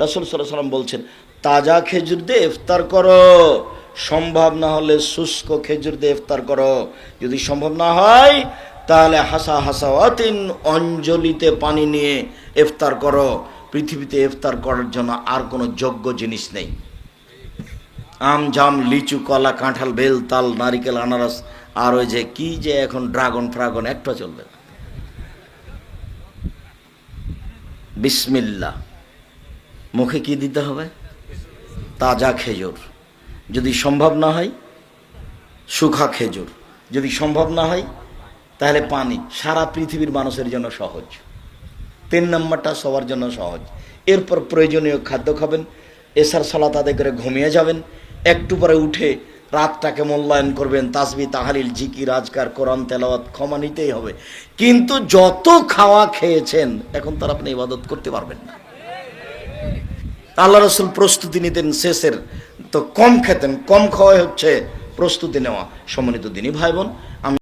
রাসূল সাল্লাল্লাহু আলাইহি ওয়াসাল্লাম বলছেন তাজা খেজুর দিয়ে ইফতার করো, সম্ভব না হলে শুষ্ক খেজুর দিয়ে ইফতার করো। যদি সম্ভব না হয় তাহলে হাসা হাসাওয়াতিন, অঞ্জলিতে পানি নিয়ে ইফতার করো। পৃথিবীতে ইফতার করার জন্য আর কোনো যোগ্য জিনিস নেই। আম, জাম, লিচু, কলা, কাঁঠাল, বেল, তাল, নারিকেল, আনারস, আর ওই যে কি যে এখন ড্রাগন ফ্রাগন একটা চলবে না। বিসমিল্লাহ, মুখে কি দিতে হবে? তাজা খেজুর। যদি সম্ভব না হয় শুখা খেজুর। যদি সম্ভব না হয় তাহলে পানি। সারা পৃথিবীর মানুষের জন্য সহজ। 3 নম্বরটা সবার জন্য সহজ। এরপর প্রয়োজনীয় খাদ্য খাবেন, এশার সালাত আদায় করে ঘুমিয়ে যাবেন। একটু পরে উঠে রাতটাকে মূল্যায়ন করবেন, তাসবিহ, তাহলিল, জিকির, আজকার, কোরআন তেলাওয়াত, ক্ষমা নিতেই হবে। কিন্তু যত খাওয়া খেয়েছেন এখন তার আপনি ইবাদত করতে পারবেন না। আল্লাহ রসুল প্রস্তুতি নিতেন শেষের, তো কম খেতেন। কম খাওয়াই হচ্ছে প্রস্তুতি নেওয়া। সম্মানিত দিনী ভাই বোন, আমি